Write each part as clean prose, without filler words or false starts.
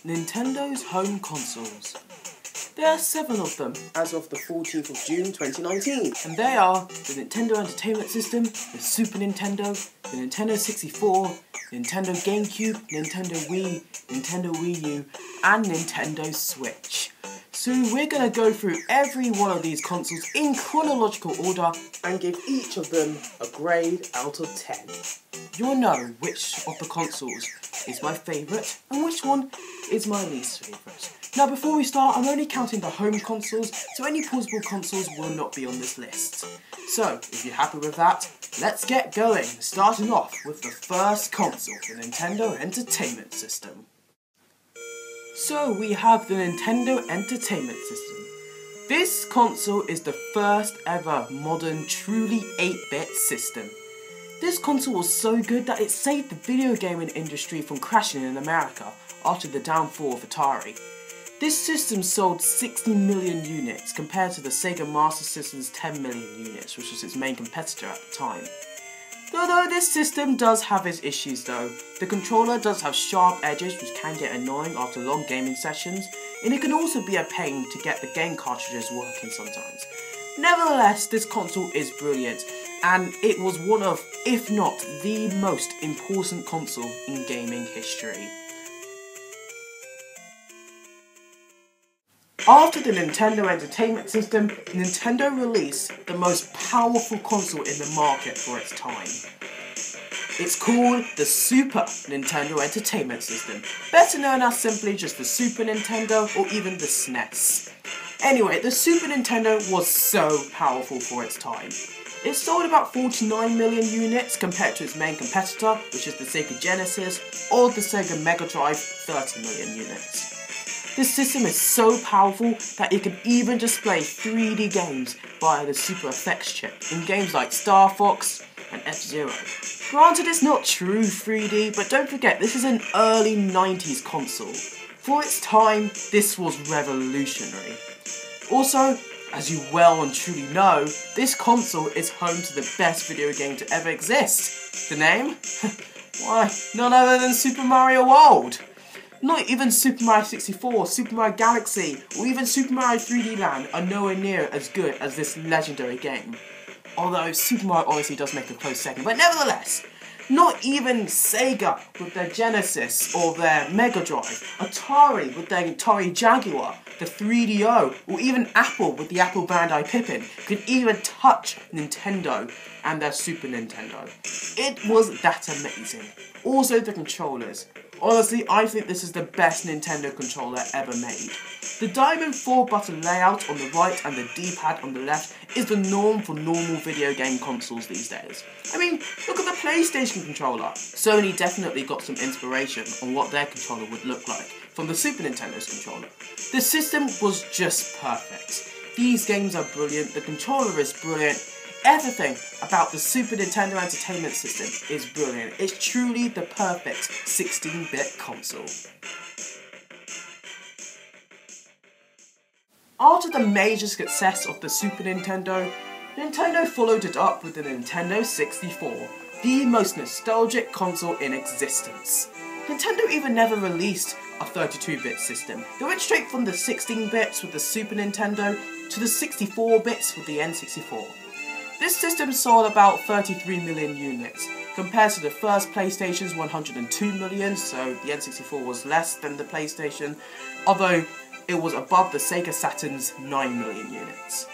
Nintendo's home consoles. There are 7 of them as of the 14th of June 2019, and they are the Nintendo Entertainment System, the Super Nintendo, the Nintendo 64, Nintendo GameCube, Nintendo Wii, Nintendo Wii U, and Nintendo Switch. So we're going to go through every one of these consoles in chronological order and give each of them a grade out of 10. You'll know which of the consoles is my favourite and which one is my least favourite. Now before we start, I'm only counting the home consoles, so any portable consoles will not be on this list. So, if you're happy with that, let's get going, starting off with the first console, the Nintendo Entertainment System. So we have the Nintendo Entertainment System. This console is the first ever modern, truly 8-bit system. This console was so good that it saved the video gaming industry from crashing in America after the downfall of Atari. This system sold 60 million units compared to the Sega Master System's 10 million units, which was its main competitor at the time. Though this system does have its issues though. The controller does have sharp edges which can get annoying after long gaming sessions, and it can also be a pain to get the game cartridges working sometimes. Nevertheless, this console is brilliant, and it was one of, if not the most important console in gaming history. After the Nintendo Entertainment System, Nintendo released the most powerful console in the market for its time. It's called the Super Nintendo Entertainment System, better known as simply just the Super Nintendo or even the SNES. Anyway, the Super Nintendo was so powerful for its time. It sold about 49 million units compared to its main competitor, which is the Sega Genesis, or the Sega Mega Drive, 30 million units. This system is so powerful that it can even display 3D games via the Super Effects chip in games like Star Fox and F-Zero. Granted, it's not true 3D, but don't forget this is an early 90s console. For its time, this was revolutionary. Also, as you well and truly know, this console is home to the best video game to ever exist. The name? Why, none other than Super Mario World! Not even Super Mario 64, Super Mario Galaxy, or even Super Mario 3D Land are nowhere near as good as this legendary game. Although Super Mario Odyssey does make a close second, but nevertheless, not even Sega with their Genesis or their Mega Drive, Atari with their Atari Jaguar, the 3DO, or even Apple with the Apple Bandai Pippin could even touch Nintendo and their Super Nintendo. It was that amazing. Also the controllers. Honestly, I think this is the best Nintendo controller ever made. The diamond 4-button layout on the right and the D-pad on the left is the norm for normal video game consoles these days. I mean, look at the PlayStation controller. Sony definitely got some inspiration on what their controller would look like from the Super Nintendo's controller. The system was just perfect. These games are brilliant, the controller is brilliant. Everything about the Super Nintendo Entertainment System is brilliant. It's truly the perfect 16-bit console. After the major success of the Super Nintendo, Nintendo followed it up with the Nintendo 64, the most nostalgic console in existence. Nintendo even never released a 32-bit system. They went straight from the 16 bits with the Super Nintendo to the 64 bits with the N64. This system sold about 33 million units, compared to the first PlayStation's 102 million, so the N64 was less than the PlayStation, although it was above the Sega Saturn's 9 million units.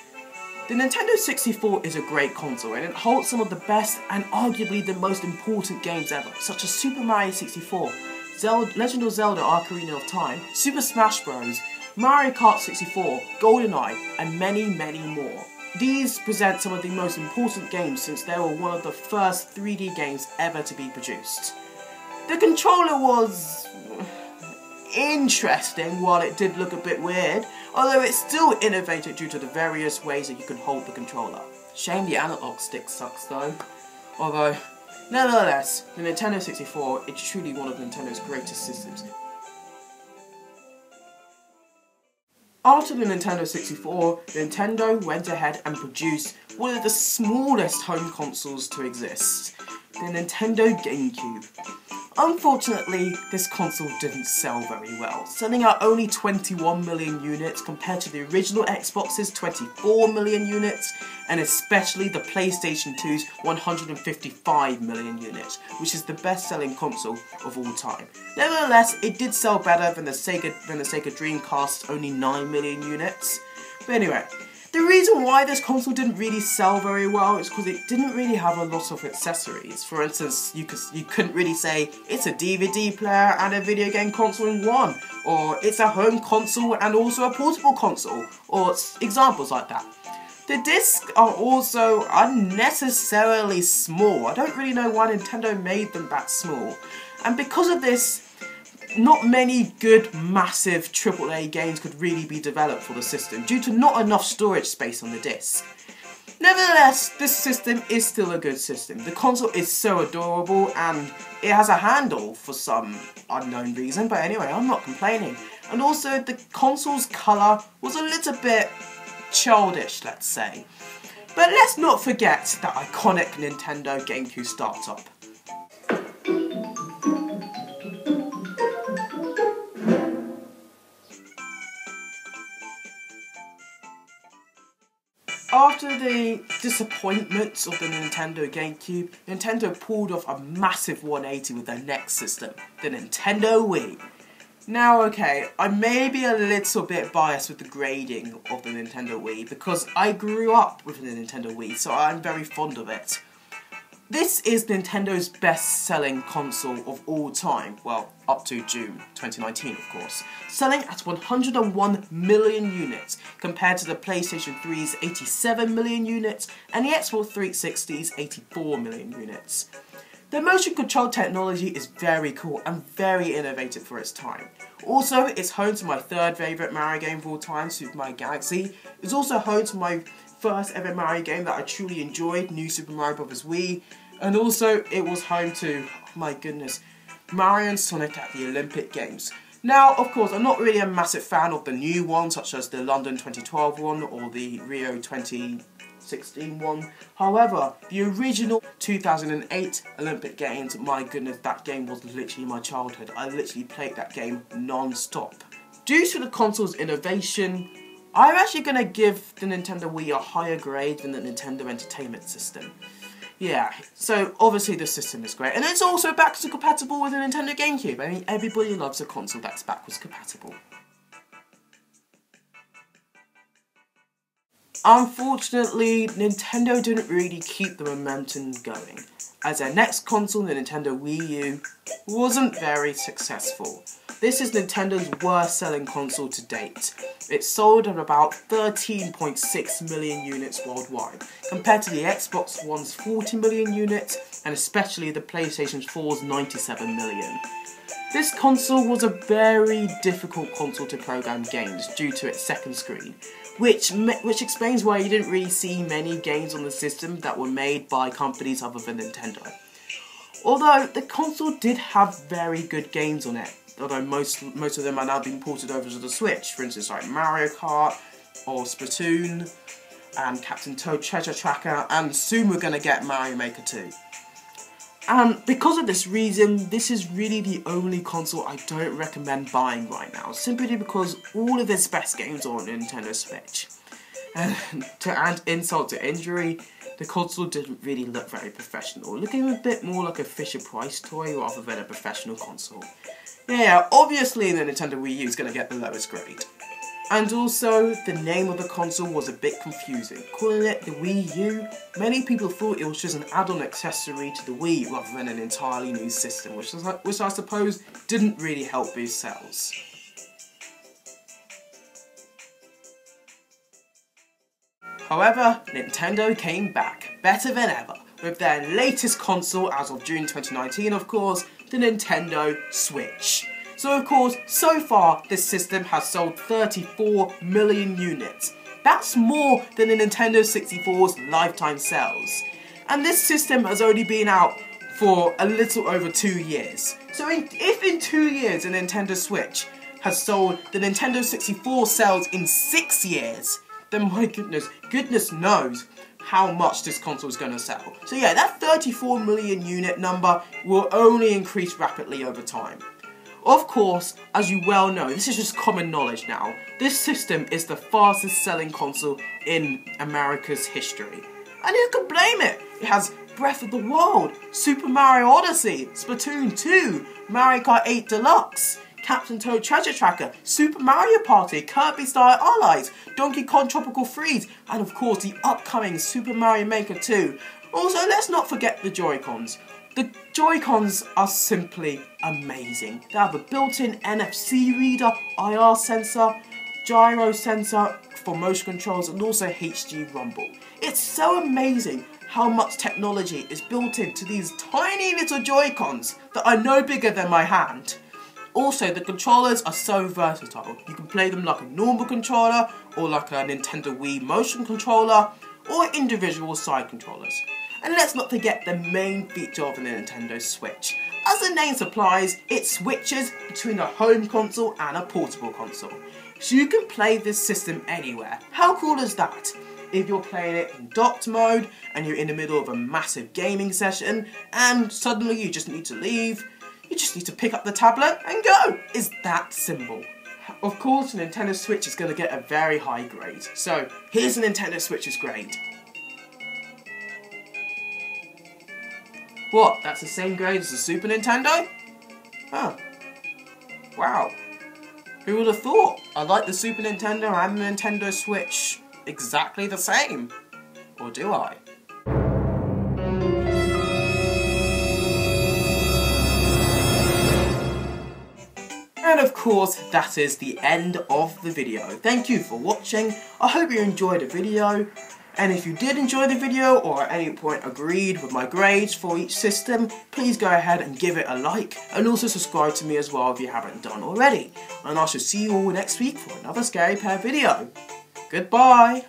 The Nintendo 64 is a great console, and it holds some of the best and arguably the most important games ever, such as Super Mario 64, Legend of Zelda Ocarina of Time, Super Smash Bros, Mario Kart 64, GoldenEye, and many, many more. These present some of the most important games since they were one of the first 3D games ever to be produced. The controller was interesting while it did look a bit weird, although it's still innovative due to the various ways that you can hold the controller. Shame the analog stick sucks though. Although, nevertheless, the Nintendo 64 is truly one of Nintendo's greatest systems. After the Nintendo 64, Nintendo went ahead and produced one of the smallest home consoles to exist, the Nintendo GameCube. Unfortunately, this console didn't sell very well, selling out only 21 million units compared to the original Xbox's 24 million units, and especially the PlayStation 2's 155 million units, which is the best-selling console of all time. Nevertheless, it did sell better than the Sega Dreamcast's only 9 million units. But anyway, the reason why this console didn't really sell very well is because it didn't really have a lot of accessories. For instance, you couldn't really say it's a DVD player and a video game console in one, or it's a home console and also a portable console, or examples like that. The discs are also unnecessarily small. I don't really know why Nintendo made them that small. And because of this, not many good, massive AAA games could really be developed for the system due to not enough storage space on the disc. Nevertheless, this system is still a good system. The console is so adorable and it has a handle for some unknown reason, but anyway, I'm not complaining. And also, the console's colour was a little bit childish, let's say. But let's not forget that iconic Nintendo GameCube startup. After the disappointments of the Nintendo GameCube, Nintendo pulled off a massive 180 with their next system, the Nintendo Wii. Now okay, I may be a little bit biased with the grading of the Nintendo Wii because I grew up with the Nintendo Wii, so I'm very fond of it. This is Nintendo's best-selling console of all time, well, up to June 2019 of course, selling at 101 million units compared to the PlayStation 3's 87 million units and the Xbox 360's 84 million units. The motion control technology is very cool and very innovative for its time. Also, it's home to my third favourite Mario game of all time, Super Mario Galaxy. It's also home to my first ever Mario game that I truly enjoyed, New Super Mario Bros. Wii. And also, it was home to, oh my goodness, Mario and Sonic at the Olympic Games. Now, of course, I'm not really a massive fan of the new ones, such as the London 2012 one or the Rio 2016 one. However, the original 2008 Olympic Games, my goodness, that game was literally my childhood. I literally played that game non-stop. Due to the console's innovation, I'm actually going to give the Nintendo Wii a higher grade than the Nintendo Entertainment System. Yeah, so obviously the system is great, and it's also backwards compatible with the Nintendo GameCube. I mean, everybody loves a console that's backwards compatible. Unfortunately, Nintendo didn't really keep the momentum going, as their next console, the Nintendo Wii U, wasn't very successful. This is Nintendo's worst selling console to date. It sold at about 13.6 million units worldwide, compared to the Xbox One's 40 million units, and especially the PlayStation 4's 97 million. This console was a very difficult console to program games due to its second screen, which explains why you didn't really see many games on the system that were made by companies other than Nintendo. Although the console did have very good games on it, although most of them are now being ported over to the Switch, for instance like Mario Kart or Splatoon and Captain Toad Treasure Tracker, and soon we're going to get Mario Maker 2. And because of this reason, this is really the only console I don't recommend buying right now, simply because all of its best games are on Nintendo Switch. And to add insult to injury, the console didn't really look very professional, looking a bit more like a Fisher-Price toy rather than a professional console. Yeah, obviously the Nintendo Wii U is going to get the lowest grade. And also, the name of the console was a bit confusing. Calling it the Wii U, many people thought it was just an add-on accessory to the Wii rather than an entirely new system, which I suppose didn't really help boost sales. However, Nintendo came back, better than ever, with their latest console as of June 2019, of course, the Nintendo Switch. So of course, so far, this system has sold 34 million units. That's more than the Nintendo 64's lifetime sales. And this system has only been out for a little over 2 years. So if in 2 years the Nintendo Switch has sold the Nintendo 64 sales in 6 years, then my goodness knows, how much this console is going to sell. So yeah, that 34 million unit number will only increase rapidly over time. Of course, as you well know, this is just common knowledge now, this system is the fastest selling console in America's history. And who can blame it? It has Breath of the Wild, Super Mario Odyssey, Splatoon 2, Mario Kart 8 Deluxe, Captain Toad Treasure Tracker, Super Mario Party, Kirby Star Allies, Donkey Kong Tropical Freeze, and of course the upcoming Super Mario Maker 2. Also, let's not forget the Joy-Cons. The Joy-Cons are simply amazing. They have a built-in NFC reader, IR sensor, gyro sensor for motion controls, and also HD rumble. It's so amazing how much technology is built into these tiny little Joy-Cons that are no bigger than my hand. Also, the controllers are so versatile. You can play them like a normal controller, or like a Nintendo Wii motion controller, or individual side controllers. And let's not forget the main feature of the Nintendo Switch. As the name supplies, it switches between a home console and a portable console. So you can play this system anywhere. How cool is that? If you're playing it in docked mode, and you're in the middle of a massive gaming session, and suddenly you just need to leave, you just need to pick up the tablet and go. It's that simple. Of course, the Nintendo Switch is going to get a very high grade. So, here's the Nintendo Switch's grade. What? That's the same grade as the Super Nintendo? Huh. Wow. Who would have thought? I like the Super Nintendo and the Nintendo Switch exactly the same. Or do I? And of course, that is the end of the video. Thank you for watching. I hope you enjoyed the video. And if you did enjoy the video, or at any point agreed with my grades for each system, please go ahead and give it a like, and also subscribe to me as well if you haven't done already. And I shall see you all next week for another Scary Pair video. Goodbye!